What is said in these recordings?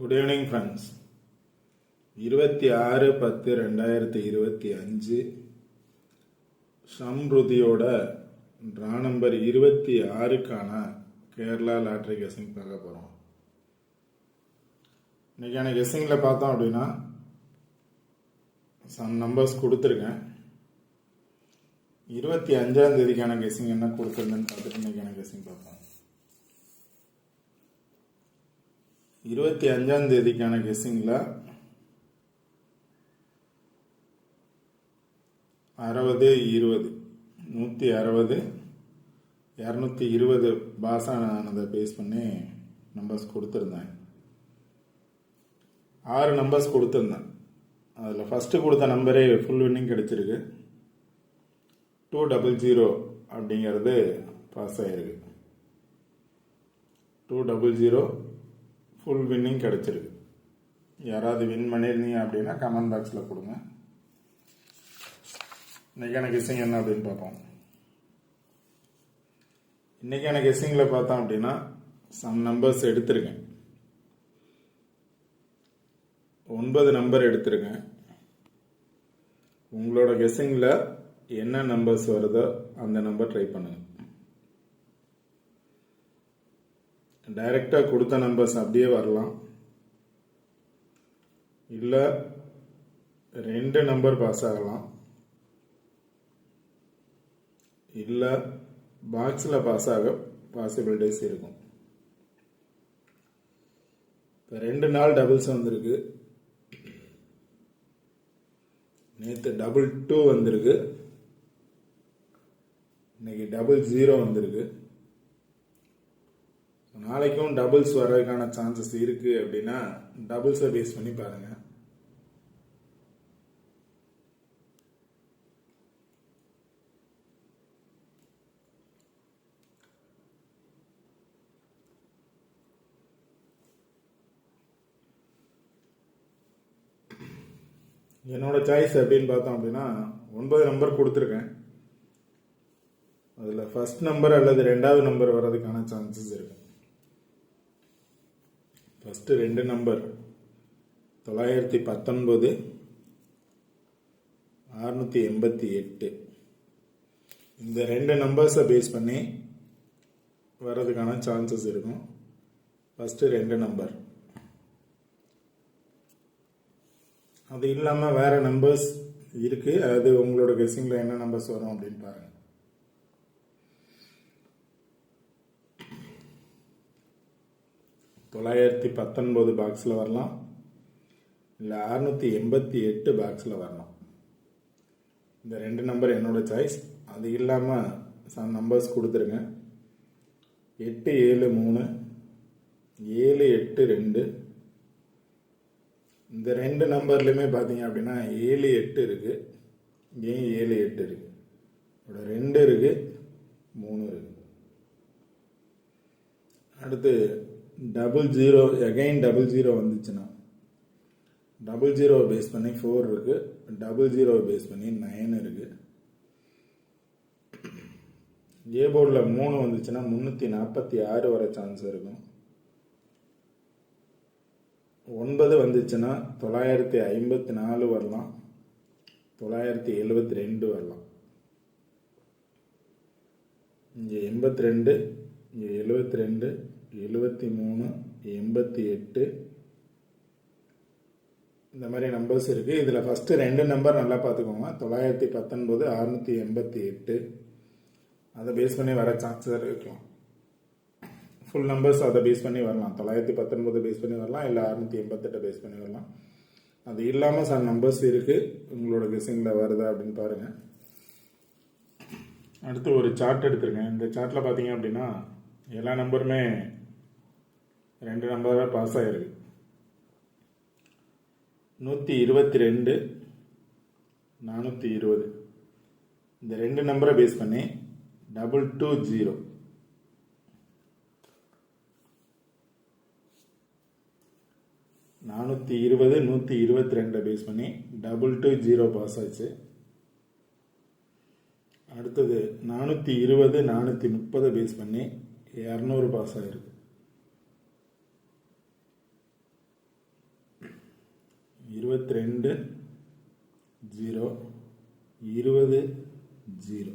Good evening friends. 26/10/2025 சம்ருதியோட draw number 26க்கான Kerala lottery guessing பார்க்க போகிறோம். இன்றைக்கான கெஸிங்கில் பார்த்தோம் அப்படின்னா சம் நம்பர்ஸ் கொடுத்துருக்கேன். 25ஆம் தேதிக்கான கெஸிங் என்ன கொடுத்துருந்தேன்னு பார்த்துட்டு இன்றைக்கான கெஸிங் பார்ப்போம். 25ஆம் தேதிக்கான கெஸிங்கில் 60, 20, 160, 220 பாசானதை பேஸ் பண்ணி நம்பர்ஸ் கொடுத்துருந்தேன். 6 நம்பர்ஸ் கொடுத்துருந்தேன். அதில் ஃபஸ்ட்டு கொடுத்த நம்பரே ஃபுல் வின்னிங் கிடச்சிருக்கு. 200 அப்படிங்கிறது பாஸ் ஆகிருக்கு. 200 ஃபுல் வின்னிங் கிடச்சிருக்கு. யாராவது வின் பண்ணியிருந்தீங்க அப்படின்னா கமெண்ட் பாக்ஸில் கொடுங்க. இன்றைக்கான கெஸ்ஸிங் என்ன அப்படின்னு பார்ப்போம். இன்றைக்கான கெஸ்ஸிங்கில் பார்த்தோம் அப்படின்னா சம் நம்பர்ஸ் எடுத்திருக்கேன். 9 நம்பர் எடுத்திருக்கேன். உங்களோட கெஸ்ஸிங்கில் என்ன நம்பர்ஸ் வருதோ அந்த நம்பர் ட்ரை பண்ணுங்கள். டைரெக்டாக கொடுத்த நம்பர்ஸ் அப்படியே வரலாம், இல்லை 2 நம்பர் பாஸ் ஆகலாம், இல்லை பாக்ஸில் பாஸ் ஆக பாசிபிலிட்டிஸ் இருக்கும். இப்போ 2 நாள் டபுள்ஸ் வந்திருக்கு. நேற்று 22 வந்திருக்கு. இன்னைக்கு 00 வந்திருக்கு. நாளைக்கும் டபுள்ஸ் வர்றதுக்கான சான்சஸ் இருக்கு. அப்படின்னா டபுள்ஸை பேஸ் பண்ணி பாருங்க. என்னோட சாய்ஸ் அப்படின்னு பார்த்தோம் அப்படின்னா 9 நம்பர் கொடுத்துருக்கேன். அதில் ஃபர்ஸ்ட் நம்பர் அல்லது 2வது நம்பர் வர்றதுக்கான சான்சஸ் இருக்கு. First 2 number 919, 688. இந்த 2 நம்பர்ஸை பேஸ் பண்ணி வர்றதுக்கான சான்சஸ் இருக்கும். First 2 number. அது இல்லாமல் வேற நம்பர்ஸ் இருக்கு. அது உங்களோட கெஸ்ஸிங்கில் என்ன நம்பர்ஸ் வரும் அப்படின்னு பாருங்க. 919 பாக்ஸில் வரலாம், இல்லை 688 பாக்ஸில் வரலாம். இந்த 2 நம்பர் என்னோட சாய்ஸ். அது இல்லாமல் சம் நம்பர்ஸ் கொடுத்துருங்க. 873, 782. இந்த 2 நம்பர்லையுமே பார்த்தீங்க அப்படின்னா 78 இருக்கு. ஏன் 78 இருக்கு? 2 இருக்கு, 3 இருக்கு. அடுத்து 00, அகைன் 00 வந்துச்சுன்னா 00 பேஸ் பண்ணி 4 இருக்கு. 00 பேஸ் பண்ணி 9 இருக்கு. ஏ போர்டில் 3 வந்துச்சுன்னா 346 வர சான்ஸ் இருக்கும். 9 வந்துச்சுன்னா 954 வரலாம், 972 வரலாம். இங்கே 82, இங்கே 72, 73, 88. இந்த மாதிரி நம்பர்ஸ் இருக்கு. இதில் ஃபர்ஸ்ட் 2 நம்பர் நல்லா பார்த்துக்கோங்க. 919, 688. அதை பேஸ் பண்ணி வர சான்சஸ் இருக்கலாம். ஃபுல் நம்பர்ஸ் அதை பேஸ் பண்ணி வரலாம். 919 பேஸ் பண்ணி வரலாம், இல்லை 688 பேஸ் பண்ணி வரலாம். அது இல்லாமல் சில நம்பர்ஸ் இருக்கு. உங்களோட கெஸ்ஸிங்கில் வருதா அப்படின்னு பாருங்க. அடுத்து ஒரு சார்ட் எடுத்திருக்கேன். இந்த சார்ட்டில் பார்த்தீங்க அப்படின்னா எல்லா நம்பருமே 2 நம்பராக பாஸ் ஆகிருக்கு. 122, 420. இந்த 2 நம்பரை பேஸ் பண்ணி 220, 420, 122 பேஸ் பண்ணி 220 பாஸ் ஆச்சு. அடுத்தது 420, 430 பேஸ் பண்ணி 200 பாஸ் ஆகிருக்கு. 22 0 20 0.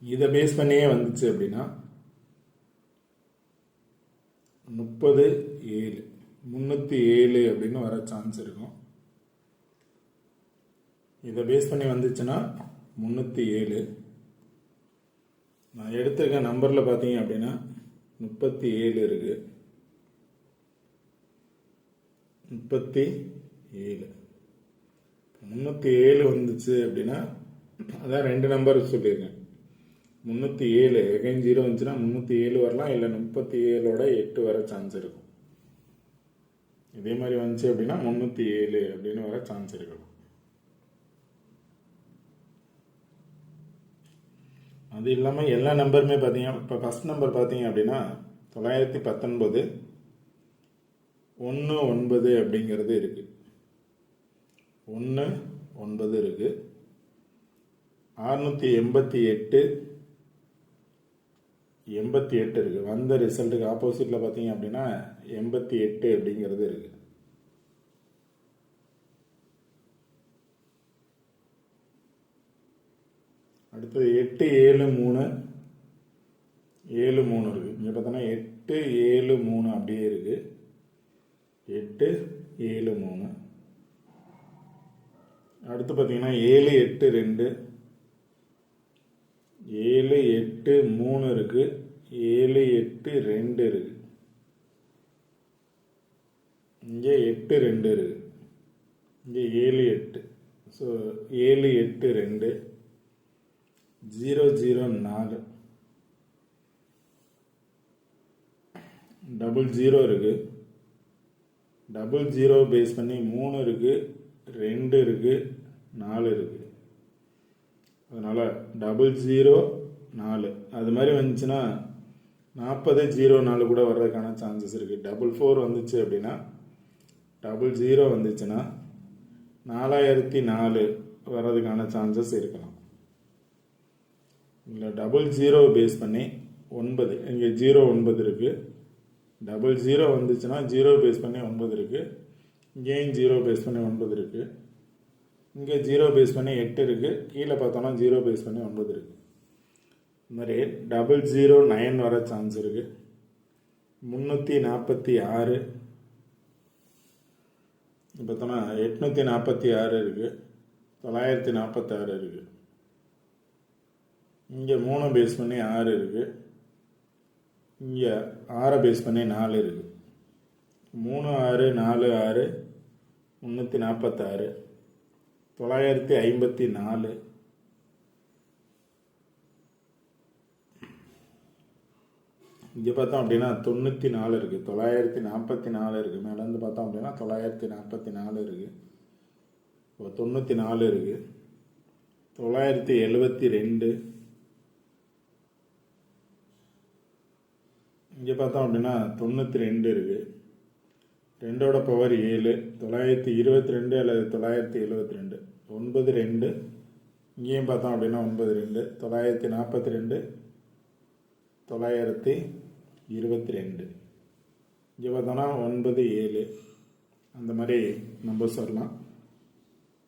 இதை பேஸ் பண்ணியே வந்துச்சு அப்படின்னா 30 7 307 அப்படின்னு வர சான்ஸ் இருக்கும். இதை பேஸ் பண்ணி வந்துச்சுன்னா 307. நான் எடுத்திருக்க நம்பரில் பார்த்தீங்க அப்படின்னா 37 இருக்கு. 37 307 வந்துச்சு அப்படின்னா அதான் 2 நம்பர் சொல்லியிருக்கேன். 307 எகைன் 0 வந்துச்சுன்னா 307 வரலாம், இல்லை 37ஓட 8 வர சான்ஸ் இருக்கும். இதே மாதிரி வந்துச்சு அப்படின்னா 307 அப்படின்னு வர சான்ஸ் இருக்கலாம். அது இல்லாமல் எல்லா நம்பருமே பார்த்தீங்க, இப்போ ஃபஸ்ட் நம்பர் பார்த்தீங்க அப்படின்னா 919 19 அப்படிங்கிறது இருக்குது. 19 இருக்குது. 688 88 இருக்குது. வந்த ரிசல்ட்டுக்கு ஆப்போசிட்டில் பார்த்தீங்க அப்படின்னா 88 அப்படிங்கிறது இருக்குது. அடுத்தது 8 7 3 7 3 இருக்குது. இங்கே பார்த்தோன்னா 8 7 3 அப்படியே இருக்குது. 8 7 3. அடுத்து பார்த்தீங்கன்னா 7 8 2 7 8 3 இருக்குது. 7 8 2 இருக்குது. இங்கே 8 2 இருக்குது. இங்கே 7 8. ஸோ 7 8 2 0 0 4 00 இருக்குது. 00 பேஸ் பண்ணி 3 இருக்குது, 2 இருக்குது, 4 இருக்குது. அதனால் 00 4 அது மாதிரி வந்துச்சுன்னா 40 0 4 கூட வர்றதுக்கான சான்சஸ் இருக்குது. 44 வந்துச்சு அப்படின்னா 00 வந்துச்சுன்னா 4004 வர்றதுக்கான சான்சஸ் இருக்கலாம். இல்லை 00 பேஸ் பண்ணி 9, இங்கே 0 9 இருக்குது. 00 வந்துச்சுன்னா 0 பேஸ் பண்ணி 9 இருக்குது. இங்கேயும் 0 பேஸ் பண்ணி 9 இருக்குது. இங்கே 0 பேஸ் பண்ணி 8 இருக்குது. கீழே பார்த்தோன்னா 0 பேஸ் பண்ணி 9 இருக்குது. இந்த மாதிரி 00 9 வர சான்ஸ் இருக்குது. 346 பார்த்தோன்னா 846 இருக்குது. 946 இருக்குது. இங்கே 3 பேஸ் பண்ணி 6 இருக்குது. இங்கே 6 பேஸ் பண்ணி 4 இருக்குது. 3 6 4 6 346 954. இங்கே பார்த்தோம் அப்படின்னா 94 இருக்குது. 944 இருக்குது. மேலேருந்து பார்த்தோம் அப்படின்னா 944 இருக்குது. இப்போ 94 இருக்குது. 972. இங்கே பார்த்தோம் அப்படின்னா 92 இருக்குது. 2ஓட பவர் 7. 922 அல்லது 972. 92. இங்கேயும் பார்த்தோம் அப்படின்னா 92. 942 922. இங்கே பார்த்தோன்னா 97. அந்த மாதிரி நம்பர்ஸ் வரலாம்.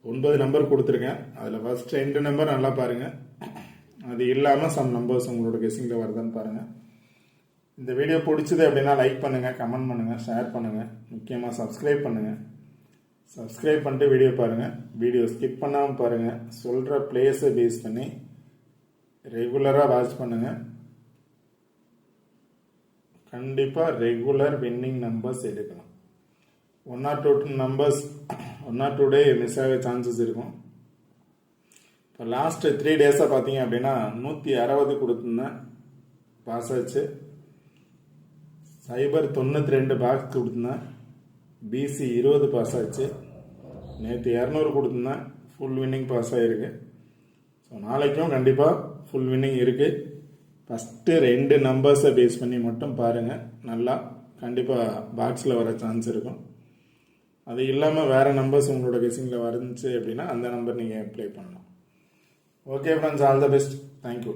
9 நம்பர் கொடுத்துருக்கேன். அதில் ஃபஸ்ட் 2 நம்பர் நல்லா பாருங்கள். அது இல்லாமல் சம் நம்பர்ஸ் உங்களோட கெஸ்ஸிங்கில் வருதான்னு பாருங்கள். இந்த வீடியோ பிடிச்சது அப்படின்னா லைக் பண்ணுங்கள், கமெண்ட் பண்ணுங்கள், ஷேர் பண்ணுங்கள். முக்கியமாக சப்ஸ்கிரைப் பண்ணுங்கள். சப்ஸ்கிரைப் பண்ணிட்டு வீடியோ பாருங்கள். வீடியோ ஸ்கிப் பண்ணாமல் பாருங்கள். சொல்கிற பிளேஸை பேஸ் பண்ணி ரெகுலராக வாட்ச் பண்ணுங்கள். கண்டிப்பாக ரெகுலர் வின்னிங் நம்பர்ஸ் எடுக்கலாம். 1 or 2 numbers 1 or 2 day miss ஆக சான்சஸ் இருக்கும். இப்போ லாஸ்ட்டு 3 டேஸாக பார்த்தீங்க அப்படின்னா 160 கொடுத்துருந்தேன், பாஸ் ஆச்சு. சைபர் 92 பாக்ஸ் கொடுத்துருந்தேன், பிசி 20 பாஸ் ஆச்சு. நேற்று 200 கொடுத்துருந்தேன், ஃபுல் வின்னிங் பாஸ் ஆகிருக்கு. ஸோ நாளைக்கும் கண்டிப்பாக ஃபுல் வின்னிங் இருக்குது. ஃபஸ்ட்டு 2 நம்பர்ஸை பேஸ் பண்ணி மட்டும் பாருங்கள். நல்லா கண்டிப்பாக பாக்ஸில் வர சான்ஸ் இருக்கும். அது இல்லாமல் வேறு நம்பர்ஸ் உங்களோட கெஸ்ஸிங்கில் வந்துச்சு அப்படின்னா அந்த நம்பர் நீங்கள் ப்ளே பண்ணலாம். Okay friends, all the best. Thank you.